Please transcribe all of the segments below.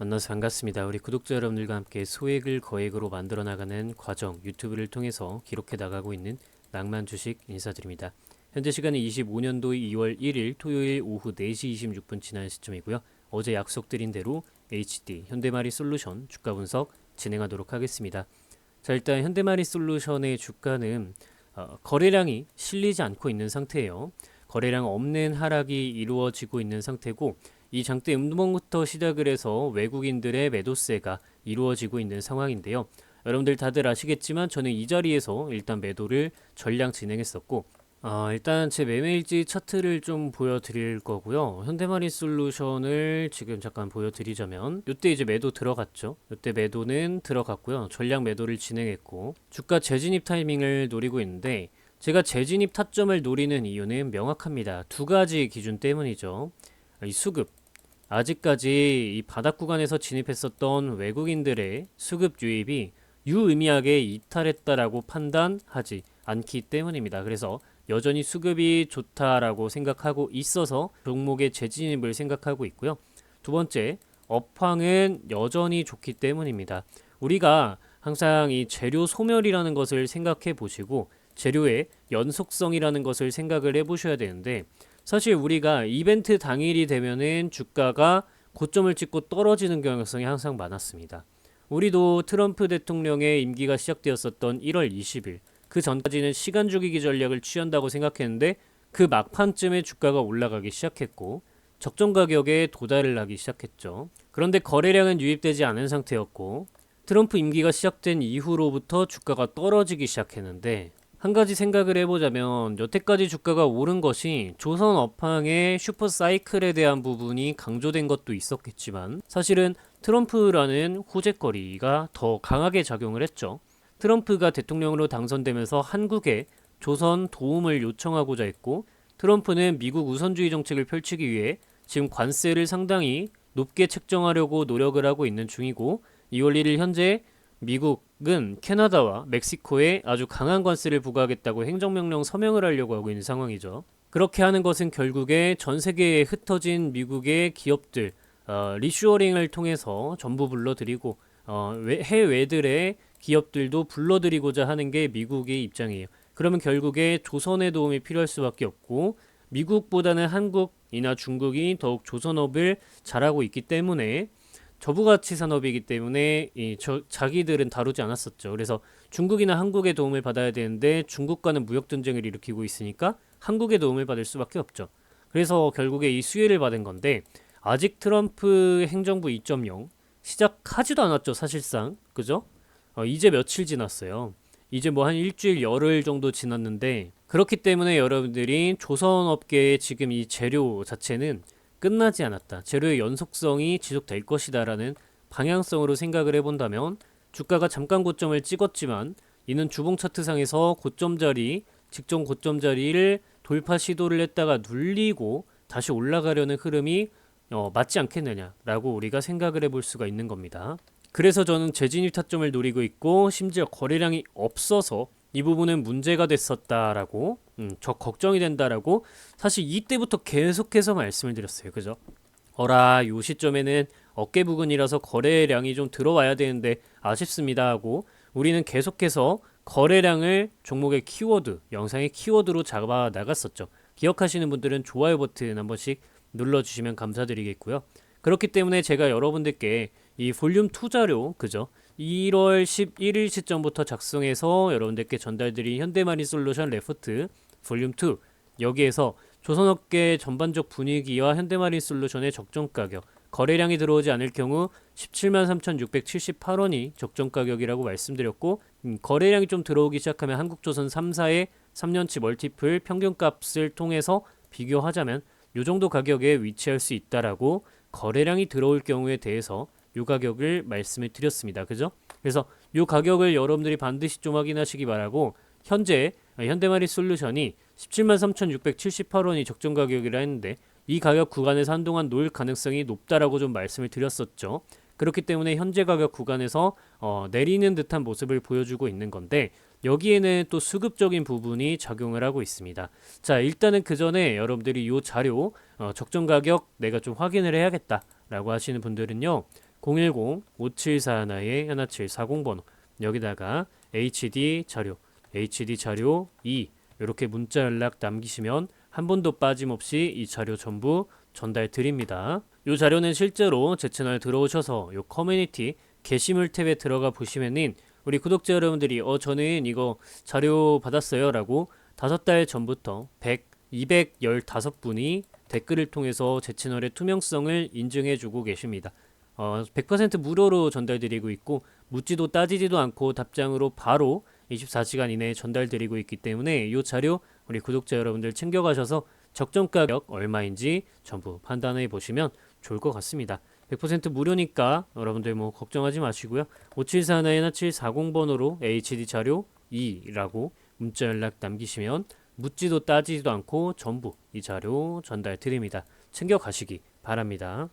만나서 반갑습니다. 우리 구독자 여러분들과 함께 소액을 거액으로 만들어 나가는 과정 유튜브를 통해서 기록해 나가고 있는 낭만 주식 인사드립니다. 현재 시간은 25년도 2월 1일 토요일 오후 4시 26분 지난 시점이고요. 어제 약속드린 대로 HD 현대마리 솔루션 주가 분석 진행하도록 하겠습니다. 자, 일단 현대마리 솔루션의 주가는 거래량이 실리지 않고 있는 상태예요. 거래량 없는 하락이 이루어지고 있는 상태고, 이 장대 음봉부터 시작을 해서 외국인들의 매도세가 이루어지고 있는 상황인데요. 여러분들 다들 아시겠지만 저는 이 자리에서 일단 매도를 전량 진행했었고, 일단 제 매매일지 차트를 좀 보여드릴 거고요. 현대마린 솔루션을 지금 잠깐 보여드리자면, 이때 이제 매도 들어갔죠. 이때 매도는 들어갔고요. 전량 매도를 진행했고, 주가 재진입 타이밍을 노리고 있는데, 제가 재진입 타점을 노리는 이유는 명확합니다. 두 가지 기준 때문이죠. 이 수급, 아직까지 이 바닥 구간에서 진입했었던 외국인들의 수급 유입이 유의미하게 이탈했다라고 판단하지 않기 때문입니다. 그래서 여전히 수급이 좋다라고 생각하고 있어서 종목의 재진입을 생각하고 있고요. 두 번째, 업황은 여전히 좋기 때문입니다. 우리가 항상 이 재료 소멸이라는 것을 생각해 보시고 재료의 연속성이라는 것을 생각을 해 보셔야 되는데, 사실 우리가 이벤트 당일이 되면은 주가가 고점을 찍고 떨어지는 경향성이 항상 많았습니다. 우리도 트럼프 대통령의 임기가 시작되었었던 1월 20일, 그 전까지는 시간 죽이기 전략을 취한다고 생각했는데, 그 막판쯤에 주가가 올라가기 시작했고 적정 가격에 도달을 하기 시작했죠. 그런데 거래량은 유입되지 않은 상태였고, 트럼프 임기가 시작된 이후로부터 주가가 떨어지기 시작했는데, 한 가지 생각을 해보자면 여태까지 주가가 오른 것이 조선 업황의 슈퍼 사이클에 대한 부분이 강조된 것도 있었겠지만, 사실은 트럼프라는 호재거리가 더 강하게 작용을 했죠. 트럼프가 대통령으로 당선되면서 한국에 조선 도움을 요청하고자 했고, 트럼프는 미국 우선주의 정책을 펼치기 위해 지금 관세를 상당히 높게 책정하려고 노력을 하고 있는 중이고, 2월 1일 현재 미국은 캐나다와 멕시코에 아주 강한 관세를 부과하겠다고 행정명령 서명을 하려고 하고 있는 상황이죠. 그렇게 하는 것은 결국에 전 세계에 흩어진 미국의 기업들 리슈어링을 통해서 전부 불러들이고, 해외들의 기업들도 불러들이고자 하는 게 미국의 입장이에요. 그러면 결국에 조선의 도움이 필요할 수밖에 없고, 미국보다는 한국이나 중국이 더욱 조선업을 잘하고 있기 때문에, 저부가치 산업이기 때문에 자기들은 다루지 않았었죠. 그래서 중국이나 한국의 도움을 받아야 되는데 중국과는 무역 전쟁을 일으키고 있으니까 한국의 도움을 받을 수밖에 없죠. 그래서 결국에 이 수혜를 받은 건데, 아직 트럼프 행정부 2.0 시작하지도 않았죠, 사실상. 그죠? 이제 며칠 지났어요. 이제 뭐 한 일주일 열흘 정도 지났는데, 그렇기 때문에 여러분들이 조선업계의 지금 이 재료 자체는 끝나지 않았다, 재료의 연속성이 지속될 것이다라는 방향성으로 생각을 해본다면, 주가가 잠깐 고점을 찍었지만 이는 주봉 차트상에서 고점 자리, 직전 고점 자리를 돌파 시도를 했다가 눌리고 다시 올라가려는 흐름이 맞지 않겠느냐라고 우리가 생각을 해볼 수가 있는 겁니다. 그래서 저는 재진입 타점을 노리고 있고, 심지어 거래량이 없어서 이 부분은 문제가 됐었다라고, 저 걱정이 된다라고 사실 이때부터 계속해서 말씀을 드렸어요. 그죠? 요 시점에는 어깨 부근이라서 거래량이 좀 들어와야 되는데 아쉽습니다 하고, 우리는 계속해서 거래량을 종목의 키워드, 영상의 키워드로 잡아 나갔었죠. 기억하시는 분들은 좋아요 버튼 한 번씩 눌러주시면 감사드리겠고요. 그렇기 때문에 제가 여러분들께 이 볼륨 2 자료, 그죠? 1월 11일 시점부터 작성해서 여러분들께 전달드린 현대마린 솔루션 레포트 볼륨 2, 여기에서 조선업계 전반적 분위기와 현대마린 솔루션의 적정 가격, 거래량이 들어오지 않을 경우 173,678원이 적정 가격이라고 말씀드렸고, 거래량이 좀 들어오기 시작하면 한국조선 3사의 3년치 멀티플 평균값을 통해서 비교하자면 이 정도 가격에 위치할 수 있다라고, 거래량이 들어올 경우에 대해서 이 가격을 말씀을 드렸습니다. 그죠? 그래서 이 가격을 여러분들이 반드시 좀 확인하시기 바라고, 현재 현대마린 솔루션이 173,678원이 적정 가격이라 했는데, 이 가격 구간에서 한동안 놓을 가능성이 높다라고 좀 말씀을 드렸었죠. 그렇기 때문에 현재 가격 구간에서 내리는 듯한 모습을 보여주고 있는 건데, 여기에는 또 수급적인 부분이 작용을 하고 있습니다. 자, 일단은 그 전에 여러분들이 이 자료 적정 가격 내가 좀 확인을 해야겠다 라고 하시는 분들은요, 010-5741-1740 번호 여기다가 HD 자료 2 이렇게 문자 연락 남기시면 한 번도 빠짐없이 이 자료 전부 전달 드립니다. 이 자료는 실제로 제 채널 들어오셔서 이 커뮤니티 게시물 탭에 들어가 보시면은 우리 구독자 여러분들이 저는 이거 자료 받았어요 라고 5달 전부터 215분이 댓글을 통해서 제 채널의 투명성을 인증해주고 계십니다. 100% 무료로 전달드리고 있고 묻지도 따지지도 않고 답장으로 바로 24시간 이내에 전달드리고 있기 때문에 이 자료 우리 구독자 여러분들 챙겨가셔서 적정 가격 얼마인지 전부 판단해 보시면 좋을 것 같습니다. 100% 무료니까 여러분들 뭐 걱정하지 마시고요. 5741-1740 번호로 HD 자료 2라고 문자 연락 남기시면 묻지도 따지지도 않고 전부 이 자료 전달 드립니다. 챙겨가시기 바랍니다.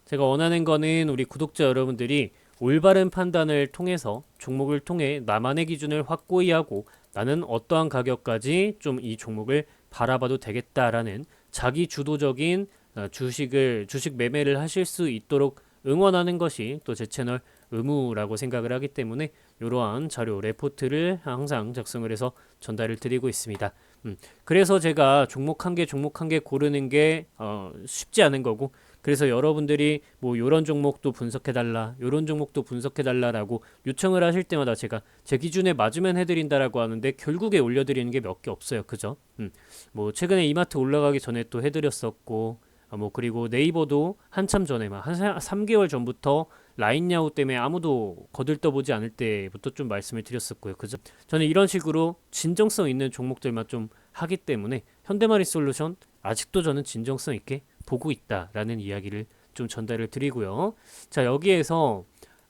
제가 원하는 거는 우리 구독자 여러분들이 올바른 판단을 통해서 종목을 통해 나만의 기준을 확고히 하고 나는 어떠한 가격까지 좀 이 종목을 바라봐도 되겠다라는 자기 주도적인 주식 매매를 하실 수 있도록 응원하는 것이 또 제 채널 의무라고 생각을 하기 때문에 이러한 자료 레포트를 항상 작성을 해서 전달을 드리고 있습니다. 그래서 제가 종목 한 개 고르는 게 쉽지 않은 거고 그래서 여러분들이 뭐 요런 종목도 분석해달라 요런 종목도 분석해달라라고 요청을 하실 때마다 제가 제 기준에 맞으면 해드린다라고 하는데 결국에 올려드리는 게 몇 개 없어요. 그죠? 뭐 최근에 이마트 올라가기 전에 또 해드렸었고 뭐 그리고 네이버도 한참 전에 막 한 3개월 전부터 라인야후 때문에 아무도 거들떠보지 않을 때부터 좀 말씀을 드렸었고요. 그죠? 저는 이런 식으로 진정성 있는 종목들만 좀 하기 때문에 현대마리솔루션 아직도 저는 진정성 있게 보고 있다라는 이야기를 좀 전달을 드리고요. 자, 여기에서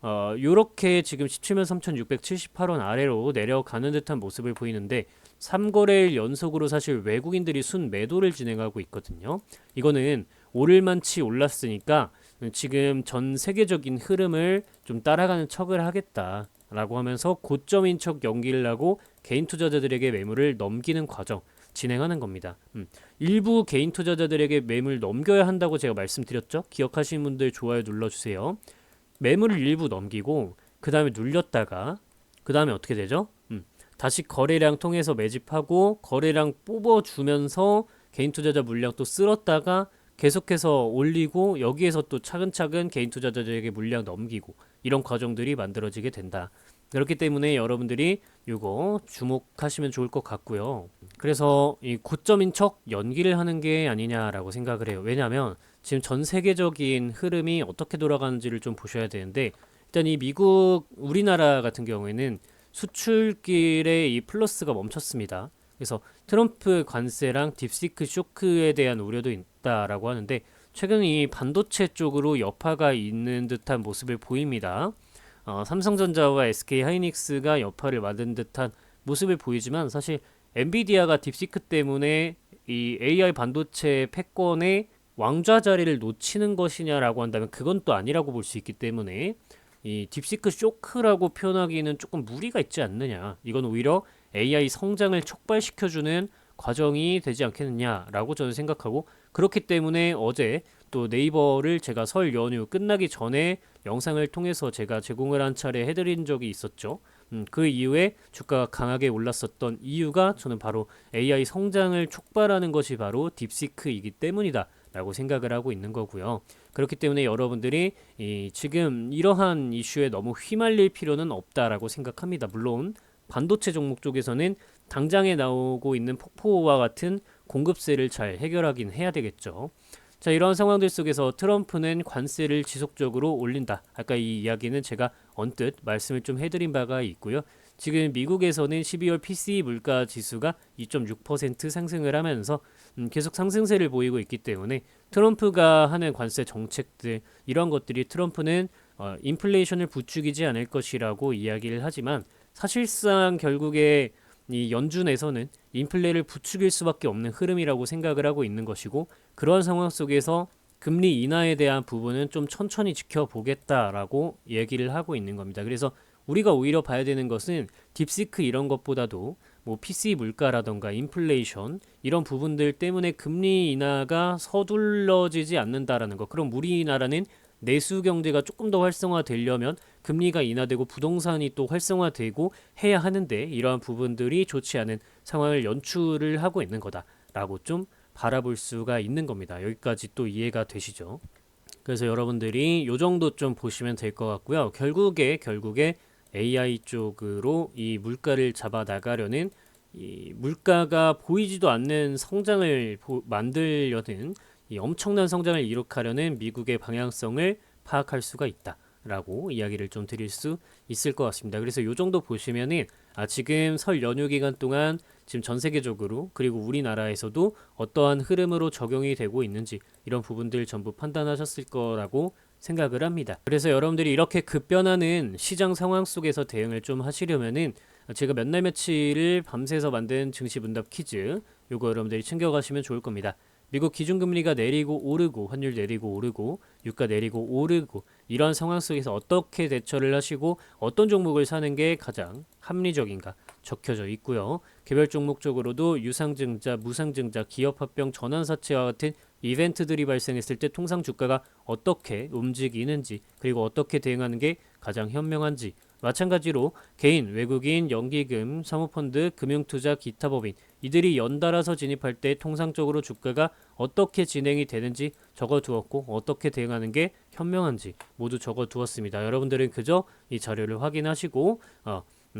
요렇게 지금 173,678원 아래로 내려가는 듯한 모습을 보이는데 3거래일 연속으로 사실 외국인들이 순 매도를 진행하고 있거든요. 이거는 오를만치 올랐으니까 지금 전 세계적인 흐름을 좀 따라가는 척을 하겠다라고 하면서 고점인 척 연기를 하고 개인 투자자들에게 매물을 넘기는 과정 진행하는 겁니다. 일부 개인 투자자들에게 매물 넘겨야 한다고 제가 말씀드렸죠. 기억하시는 분들 좋아요 눌러주세요. 매물을 일부 넘기고 그 다음에 눌렸다가 그 다음에 어떻게 되죠? 다시 거래량 통해서 매집하고 거래량 뽑아주면서 개인 투자자 물량 또 쓸었다가 계속해서 올리고 여기에서 또 차근차근 개인 투자자들에게 물량 넘기고 이런 과정들이 만들어지게 된다. 그렇기 때문에 여러분들이 이거 주목하시면 좋을 것 같고요. 그래서 이 고점인 척 연기를 하는 게 아니냐라고 생각을 해요. 왜냐하면 지금 전 세계적인 흐름이 어떻게 돌아가는지를 좀 보셔야 되는데 일단 이 미국, 우리나라 같은 경우에는 수출길에 이 플러스가 멈췄습니다. 그래서 트럼프 관세랑 딥시크 쇼크에 대한 우려도 있다라고 하는데 최근 이 반도체 쪽으로 여파가 있는 듯한 모습을 보입니다. 삼성전자와 SK 하이닉스가 여파를 받은 듯한 모습을 보이지만 사실 엔비디아가 딥시크 때문에 이 AI 반도체 패권의 왕좌 자리를 놓치는 것이냐라고 한다면 그건 또 아니라고 볼 수 있기 때문에 이 딥시크 쇼크라고 표현하기는 조금 무리가 있지 않느냐. 이건 오히려 AI 성장을 촉발시켜주는 과정이 되지 않겠느냐라고 저는 생각하고 그렇기 때문에 어제 또 네이버를 제가 설 연휴 끝나기 전에 영상을 통해서 제가 제공을 한 차례 해드린 적이 있었죠. 그 이후에 주가가 강하게 올랐었던 이유가 저는 바로 AI 성장을 촉발하는 것이 바로 딥시크이기 때문이다 라고 생각을 하고 있는 거고요. 그렇기 때문에 여러분들이 지금 이러한 이슈에 너무 휘말릴 필요는 없다라고 생각합니다. 물론 반도체 종목 쪽에서는 당장에 나오고 있는 폭포와 같은 공급세를 잘 해결하긴 해야 되겠죠. 자, 이러한 상황들 속에서 트럼프는 관세를 지속적으로 올린다. 아까 이 이야기는 제가 언뜻 말씀을 좀 해드린 바가 있고요. 지금 미국에서는 12월 PCE 물가 지수가 2.6% 상승을 하면서 계속 상승세를 보이고 있기 때문에 트럼프가 하는 관세 정책들 이런 것들이 트럼프는 인플레이션을 부추기지 않을 것이라고 이야기를 하지만 사실상 결국에 이 연준에서는 인플레를 부추길 수밖에 없는 흐름이라고 생각을 하고 있는 것이고 그런 상황 속에서 금리 인하에 대한 부분은 좀 천천히 지켜보겠다라고 얘기를 하고 있는 겁니다. 그래서 우리가 오히려 봐야 되는 것은 딥시크 이런 것보다도 뭐 PC 물가라던가 인플레이션 이런 부분들 때문에 금리 인하가 서둘러지지 않는다라는 거. 그럼 우리나라는 내수 경제가 조금 더 활성화되려면 금리가 인하되고 부동산이 또 활성화되고 해야 하는데 이러한 부분들이 좋지 않은 상황을 연출을 하고 있는 거다라고 좀 바라볼 수가 있는 겁니다. 여기까지 또 이해가 되시죠? 그래서 여러분들이 요 정도 좀 보시면 될 것 같고요. 결국에 AI 쪽으로 이 물가를 잡아 나가려는 이 물가가 보이지도 않는 성장을 만들려는 이 엄청난 성장을 이룩하려는 미국의 방향성을 파악할 수가 있다라고 이야기를 좀 드릴 수 있을 것 같습니다. 그래서 요 정도 보시면은 지금 설 연휴 기간 동안 지금 전 세계적으로 그리고 우리나라에서도 어떠한 흐름으로 적용이 되고 있는지 이런 부분들 전부 판단하셨을 거라고 생각을 합니다. 그래서 여러분들이 이렇게 급변하는 시장 상황 속에서 대응을 좀 하시려면은 제가 몇 날 며칠을 밤새서 만든 증시 문답 퀴즈 요거 여러분들이 챙겨가시면 좋을 겁니다. 미국 기준금리가 내리고 오르고 환율 내리고 오르고 유가 내리고 오르고 이러한 상황 속에서 어떻게 대처를 하시고 어떤 종목을 사는 게 가장 합리적인가 적혀져 있고요. 개별 종목적으로도 유상증자, 무상증자, 기업합병, 전환사채와 같은 이벤트들이 발생했을 때 통상 주가가 어떻게 움직이는지 그리고 어떻게 대응하는 게 가장 현명한지 마찬가지로 개인, 외국인, 연기금, 사모펀드, 금융투자, 기타 법인 이들이 연달아서 진입할 때 통상적으로 주가가 어떻게 진행이 되는지 적어두었고 어떻게 대응하는 게 현명한지 모두 적어두었습니다. 여러분들은 그저 이 자료를 확인하시고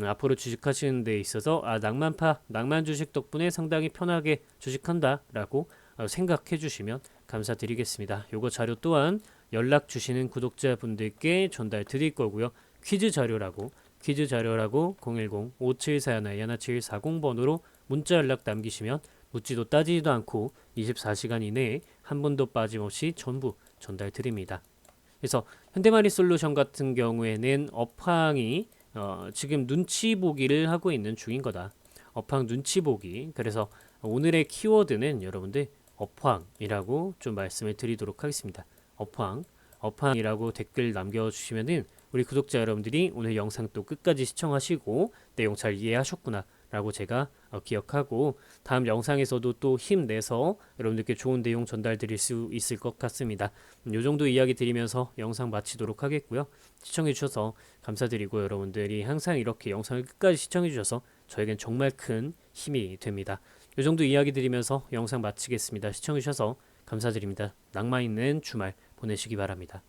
앞으로 주식하시는 데 있어서 낭만 주식 덕분에 상당히 편하게 주식한다라고 생각해 주시면 감사드리겠습니다. 요거 자료 또한 연락 주시는 구독자분들께 전달 드릴 거고요. 퀴즈 자료라고 010-5741-1740번으로 문자 연락 남기시면 묻지도 따지지도 않고 24시간 이내에 한 번도 빠짐없이 전부 전달 드립니다. 그래서 현대마리솔루션 같은 경우에는 업황이 지금 눈치 보기를 하고 있는 중인 거다. 업황 눈치 보기. 그래서 오늘의 키워드는 여러분들 업황이라고 좀 말씀을 드리도록 하겠습니다. 업황이라고 댓글 남겨주시면은 우리 구독자 여러분들이 오늘 영상 또 끝까지 시청하시고 내용 잘 이해하셨구나 라고 제가 기억하고 다음 영상에서도 또 힘내서 여러분들께 좋은 내용 전달 드릴 수 있을 것 같습니다. 요 정도 이야기 드리면서 영상 마치도록 하겠고요. 시청해 주셔서 감사드리고 여러분들이 항상 이렇게 영상을 끝까지 시청해 주셔서 저에겐 정말 큰 힘이 됩니다. 요 정도 이야기 드리면서 영상 마치겠습니다. 시청해 주셔서 감사드립니다. 낭만 있는 주말 보내시기 바랍니다.